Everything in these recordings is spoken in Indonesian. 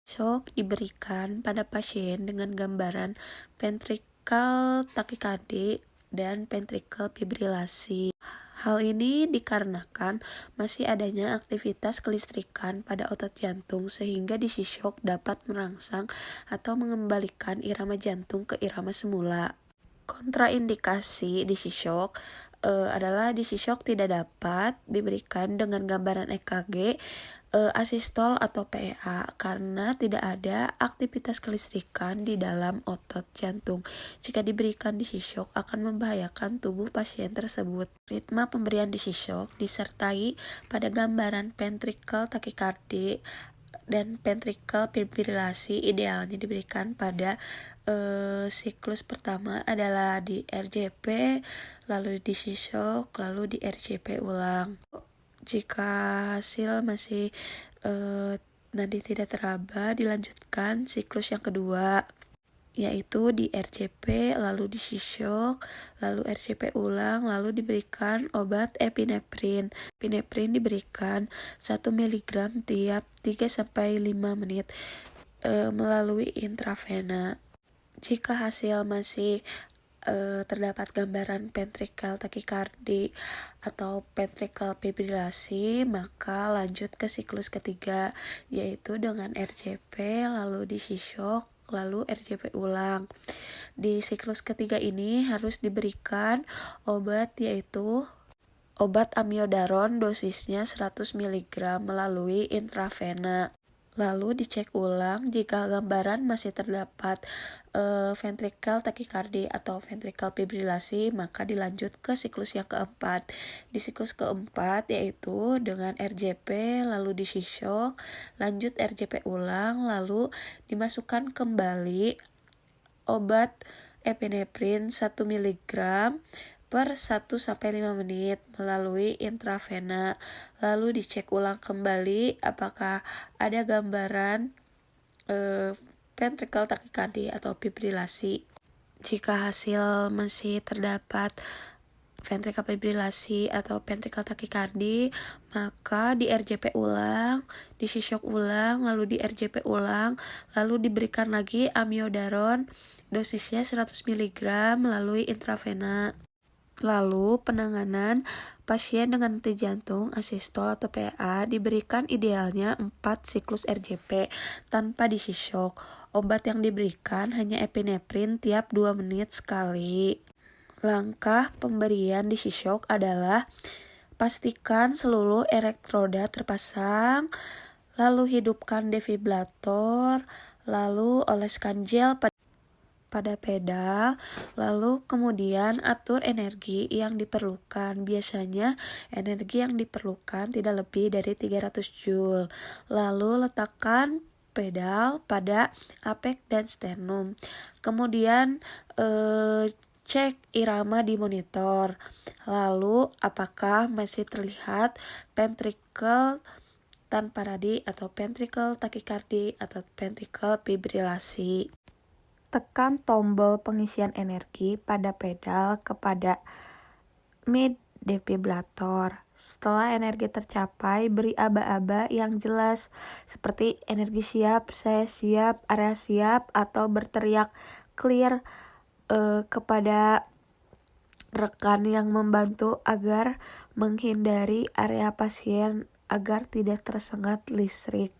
Shock diberikan pada pasien dengan gambaran ventricle tachycardia dan ventricle fibrilasi. Hal ini dikarenakan masih adanya aktivitas kelistrikan pada otot jantung sehingga DC shock dapat merangsang atau mengembalikan irama jantung ke irama semula. Kontraindikasi DC shock adalah DC shock tidak dapat diberikan dengan gambaran EKG, asistol atau PEA karena tidak ada aktivitas kelistrikan di dalam otot jantung. Jika diberikan DC shock akan membahayakan tubuh pasien tersebut. Ritme pemberian DC shock disertai pada gambaran ventricle tachycardia dan ventricle fibrilasi idealnya diberikan pada siklus pertama adalah di RJP, lalu di shock, lalu di RJP ulang. Jika hasil masih nadi tidak teraba, dilanjutkan siklus yang kedua, yaitu di RJP, lalu di shock, lalu RJP ulang, lalu diberikan obat epinefrin. Epinefrin diberikan 1 mg tiap 3-5 menit melalui intravena. Jika hasil masih terdapat gambaran ventricle tachycardia atau ventricle fibrilasi, maka lanjut ke siklus ketiga, yaitu dengan RJP, lalu di shock, lalu RJP ulang. Di siklus ketiga ini harus diberikan obat, yaitu obat amiodaron, dosisnya 100 mg melalui intravena. Lalu dicek ulang jika gambaran masih terdapat ventricle tachycardia atau ventricle fibrilasi, maka dilanjut ke siklus yang keempat. Di siklus keempat yaitu dengan RJP, lalu di shock, lanjut RJP ulang, lalu dimasukkan kembali obat epinefrin 1 mg per 1-5 menit melalui intravena. Lalu dicek ulang kembali apakah ada gambaran ventricle tachycardia atau fibrilasi. Jika hasil masih terdapat ventricle fibrilasi atau ventricle tachycardia, maka di RJP ulang, di shock ulang, lalu di RJP ulang, lalu diberikan lagi amiodaron, dosisnya 100 mg melalui intravena. Lalu penanganan pasien dengan henti jantung asistol atau PA diberikan idealnya 4 siklus RJP tanpa DC shock. Obat yang diberikan hanya epinefrin tiap 2 menit sekali. Langkah pemberian DC shock adalah pastikan seluruh elektroda terpasang, lalu hidupkan defibrilator, lalu oleskan gel pada pedal, lalu kemudian atur energi yang diperlukan. Biasanya energi yang diperlukan tidak lebih dari 300 Joule. Lalu letakkan pedal pada apek dan sternum. Kemudian cek irama di monitor. Lalu apakah masih terlihat ventricle tanpa nadi atau ventricle tachycardia atau ventricle fibrilasi. Tekan tombol pengisian energi pada pedal kepada mid defibrilator. Setelah energi tercapai, beri aba-aba yang jelas seperti energi siap, saya siap, area siap, atau berteriak clear kepada rekan yang membantu agar menghindari area pasien agar tidak tersengat listrik.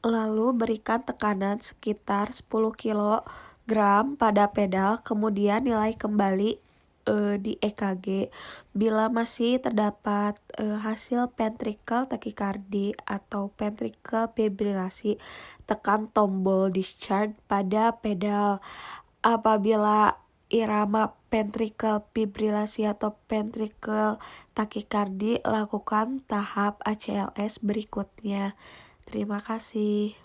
Lalu berikan tekanan sekitar 10 kg pada pedal, kemudian nilai kembali di EKG. Bila masih terdapat hasil ventricle tachycardia atau ventricle fibrilasi, tekan tombol discharge pada pedal. Apabila irama ventricle fibrilasi atau ventricle tachycardia, lakukan tahap ACLS berikutnya. Terima kasih.